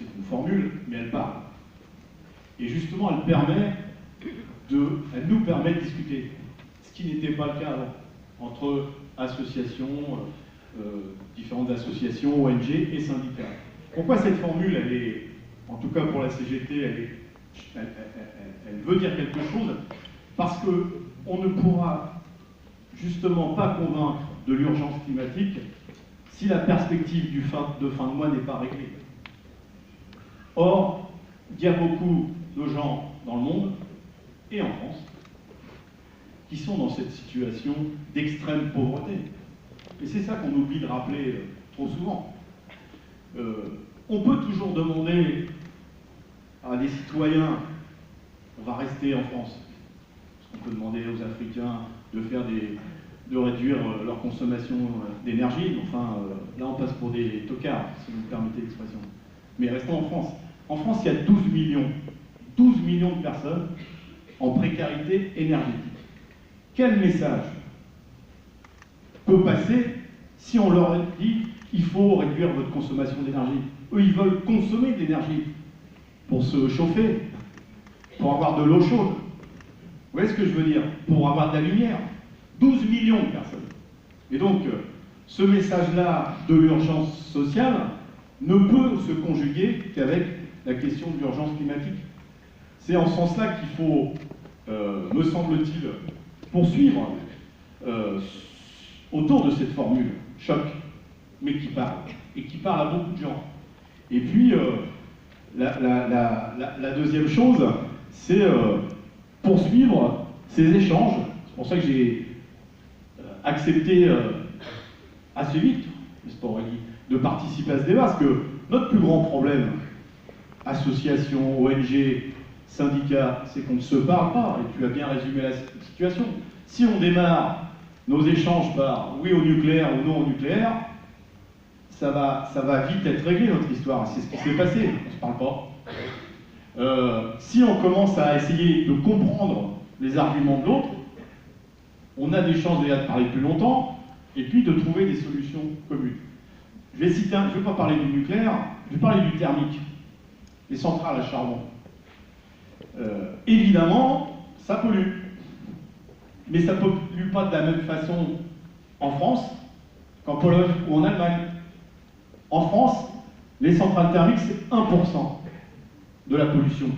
c'est une formule, mais elle parle. Et justement, elle nous permet de discuter, ce qui n'était pas le cas avant, entre associations, différentes associations, ONG et syndicats. Pourquoi cette formule, elle est, en tout cas pour la CGT, elle veut dire quelque chose? Parce qu'on ne pourra justement pas convaincre de l'urgence climatique si la perspective de fin de mois n'est pas réglée. Or, il y a beaucoup de gens dans le monde, et en France, qui sont dans cette situation d'extrême pauvreté. Et c'est ça qu'on oublie de rappeler trop souvent. On peut toujours demander à des citoyens, on va rester en France. On peut demander aux Africains de réduire leur consommation d'énergie. Enfin, là on passe pour des tocards, si vous me permettez l'expression. Mais restons en France. En France, il y a 12 millions de personnes en précarité énergétique. Quel message peut passer si on leur dit il faut réduire votre consommation d'énergie? Eux, ils veulent consommer de l'énergie pour se chauffer, pour avoir de l'eau chaude. Vous voyez ce que je veux dire? Pour avoir de la lumière. 12 millions de personnes. Et donc, ce message-là de l'urgence sociale ne peut se conjuguer qu'avec la question de l'urgence climatique. C'est en ce sens-là qu'il faut, me semble-t-il, poursuivre autour de cette formule, choc, mais qui parle, et qui parle à beaucoup de gens. Et puis, la deuxième chose, c'est poursuivre ces échanges. C'est pour ça que j'ai accepté assez vite, n'est-ce pas Aurélie, de participer à ce débat, parce que notre plus grand problème, associations, ONG, syndicats, c'est qu'on ne se parle pas, et tu as bien résumé la situation. Si on démarre nos échanges par oui au nucléaire ou non au nucléaire, ça va vite être réglé notre histoire, c'est ce qui s'est passé, on ne se parle pas. Si on commence à essayer de comprendre les arguments de l'autre, on a des chances déjà de parler plus longtemps, et puis de trouver des solutions communes. Je vais pas parler du nucléaire, je vais parler du thermique, les centrales à charbon. Évidemment, ça pollue. Mais ça ne pollue pas de la même façon en France qu'en Pologne ou en Allemagne. En France, les centrales thermiques, c'est 1% de la pollution.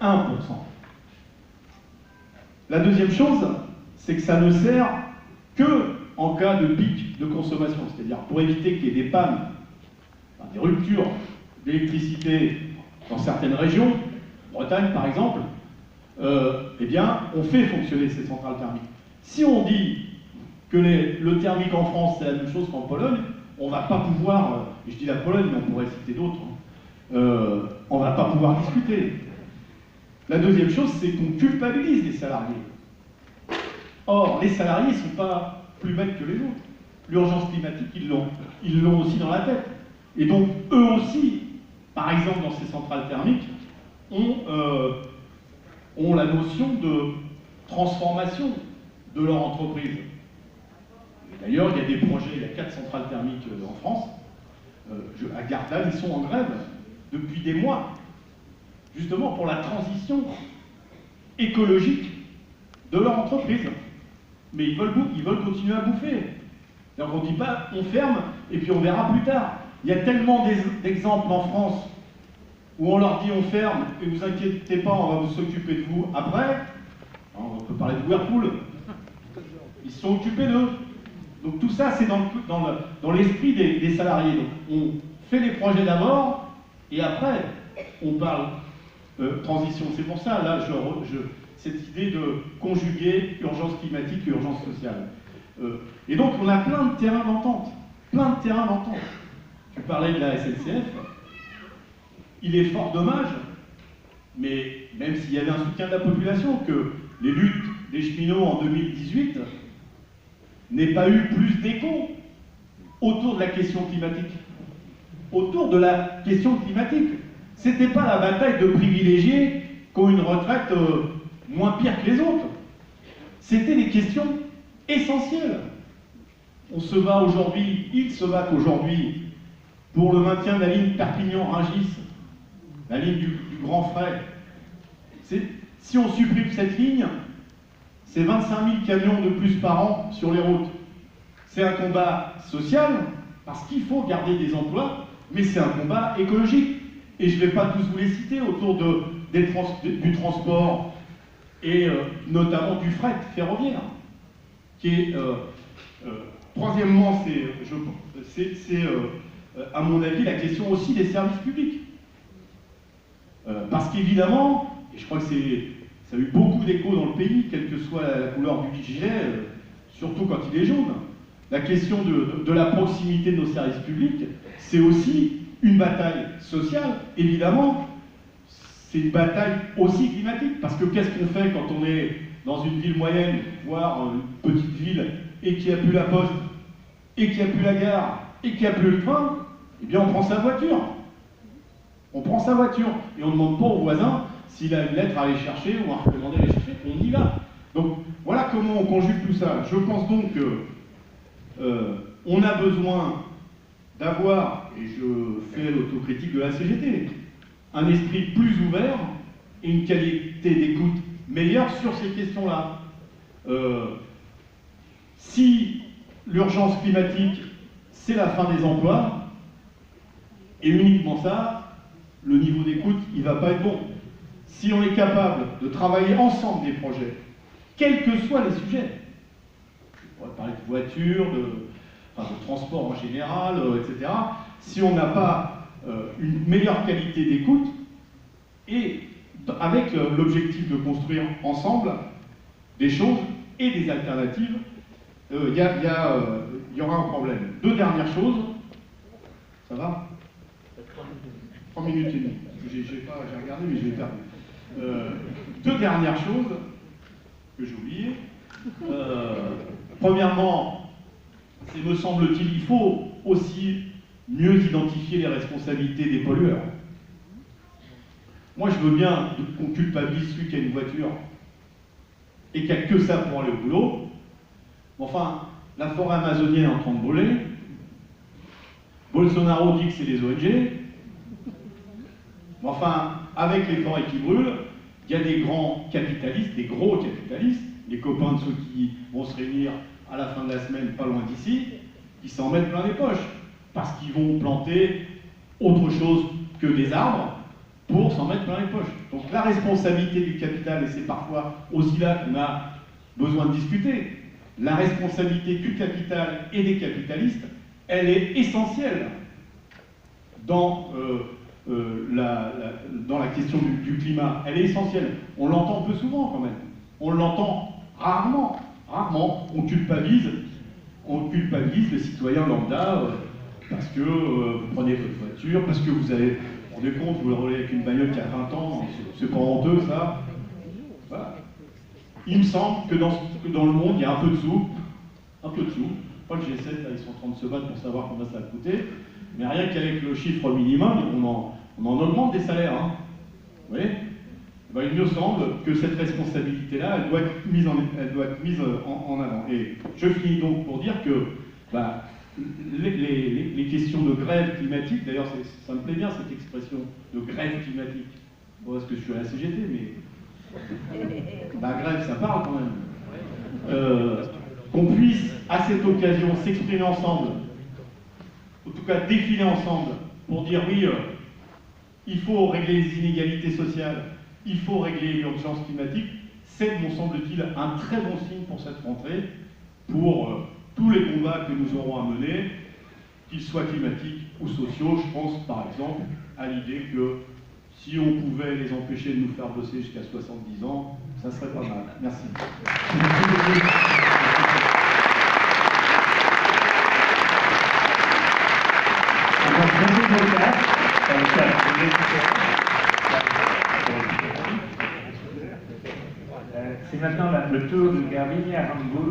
1%. La deuxième chose, c'est que ça ne sert que en cas de pic de consommation, c'est-à-dire pour éviter qu'il y ait des pannes, enfin, des ruptures d'électricité dans certaines régions, Bretagne par exemple, eh bien, on fait fonctionner ces centrales thermiques. Si on dit que le thermique en France, c'est la même chose qu'en Pologne, on ne va pas pouvoir, et je dis la Pologne, mais on pourrait citer d'autres, on ne va pas pouvoir discuter. La deuxième chose, c'est qu'on culpabilise les salariés. Or, les salariés ne sont pas plus bêtes que les autres. L'urgence climatique, ils l'ont aussi dans la tête. Et donc, eux aussi, par exemple, dans ces centrales thermiques, ont la notion de transformation de leur entreprise. D'ailleurs, il y a des projets, il y a 4 centrales thermiques en France. À Gardanne, ils sont en grève depuis des mois, justement pour la transition écologique de leur entreprise. Mais ils veulent continuer à bouffer. Donc on ne dit pas on ferme et puis on verra plus tard. Il y a tellement d'exemples en France où on leur dit on ferme et ne vous inquiétez pas, on va vous s'occuper de vous après. On peut parler de Whirlpool. Ils se sont occupés d'eux. Donc tout ça, c'est dans l'esprit des salariés. Donc, on fait les projets d'abord et après, on parle transition. C'est pour ça, là, cette idée de conjuguer urgence climatique et urgence sociale. Et donc, on a plein de terrains d'entente. Plein de terrains d'entente. Tu parlais de la SNCF. Il est fort dommage, mais même s'il y avait un soutien de la population, que les luttes des cheminots en 2018 n'aient pas eu plus d'écho autour de la question climatique. Autour de la question climatique. C'était pas la bataille de privilégiés qui ont une retraite moins pire que les autres. C'était des questions essentielles. On se bat aujourd'hui, ils se battent aujourd'hui pour le maintien de la ligne Perpignan-Rungis la ligne du Grand Frais. Si on supprime cette ligne, c'est 25 000 camions de plus par an sur les routes. C'est un combat social, parce qu'il faut garder des emplois, mais c'est un combat écologique. Et je ne vais pas tous vous les citer autour du transport et notamment du fret ferroviaire, qui est, troisièmement, c'est à mon avis la question aussi des services publics. Parce qu'évidemment, et je crois que ça a eu beaucoup d'écho dans le pays, quelle que soit la couleur du gilet, surtout quand il est jaune, la question de la proximité de nos services publics, c'est aussi une bataille sociale, évidemment, c'est une bataille aussi climatique, parce que qu'est-ce qu'on fait quand on est dans une ville moyenne, voire une petite ville, et qu'il n'y a plus la poste, et qu'il n'y a plus la gare, et qu'il n'y a plus le train? Eh bien on prend sa voiture. On prend sa voiture, et on ne demande pas au voisin s'il a une lettre à aller chercher, ou à recommander à aller chercher, on y va. Donc voilà comment on conjugue tout ça. Je pense donc que on a besoin d'avoir, et je fais l'autocritique de la CGT, un esprit plus ouvert et une qualité d'écoute meilleure sur ces questions-là. Si l'urgence climatique, c'est la fin des emplois, et uniquement ça, le niveau d'écoute, il ne va pas être bon. Si on est capable de travailler ensemble des projets, quels que soient les sujets, on pourrait parler de voiture, de transport en général, etc. Si on n'a pas une meilleure qualité d'écoute, et avec l'objectif de construire ensemble des choses et des alternatives, il y aura un problème. Deux dernières choses. Ça va 3 minutes et demie. J'ai regardé, mais je l'ai perdu. Deux dernières choses que j'ai oubliées. Premièrement, me semble-t-il, il faut aussi mieux identifier les responsabilités des pollueurs. Moi, je veux bien qu'on culpabilise celui qui a une voiture et qui n'a que ça pour aller au boulot. Enfin, la forêt amazonienne est en train de brûler. Bolsonaro dit que c'est des ONG. Enfin, avec les forêts qui brûlent, il y a des grands capitalistes, des gros capitalistes, les copains de ceux qui vont se réunir à la fin de la semaine, pas loin d'ici, qui s'en mettent plein les poches, parce qu'ils vont planter autre chose que des arbres pour s'en mettre plein les poches. Donc la responsabilité du capital, et c'est parfois aussi là qu'on a besoin de discuter, la responsabilité du capital et des capitalistes, elle est essentielle dans la question du climat. Elle est essentielle. On l'entend peu souvent quand même. On l'entend rarement. Rarement. On culpabilise les citoyens lambda parce que vous prenez votre voiture, parce que vous avez, vous rendez compte, vous le roulez avec une bagnole qui a 20 ans, c'est pas honteux ça. Voilà. Il me semble que dans le monde, il y a un peu de sous. Un peu de sous. Pas le G7, là, ils sont en train de se battre pour savoir combien ça va coûter. Mais rien qu'avec le chiffre minimum, on en augmente des salaires. Hein. Vous voyez? Ben, il me semble que cette responsabilité-là, elle doit être mise en avant. Et je finis donc pour dire que les questions de grève climatique, d'ailleurs ça me plaît bien cette expression de grève climatique. Bon, parce que je suis à la CGT, mais la grève ça parle quand même. Qu'on puisse à cette occasion s'exprimer ensemble, en tout cas défiler ensemble, pour dire oui, il faut régler les inégalités sociales, il faut régler l'urgence climatique, c'est, me semble-t-il, un très bon signe pour cette rentrée, pour tous les combats que nous aurons à mener, qu'ils soient climatiques ou sociaux. Je pense par exemple à l'idée que si on pouvait les empêcher de nous faire bosser jusqu'à 70 ans, ça serait pas mal. Merci. C'est maintenant le tour de Garbiñe Angulo.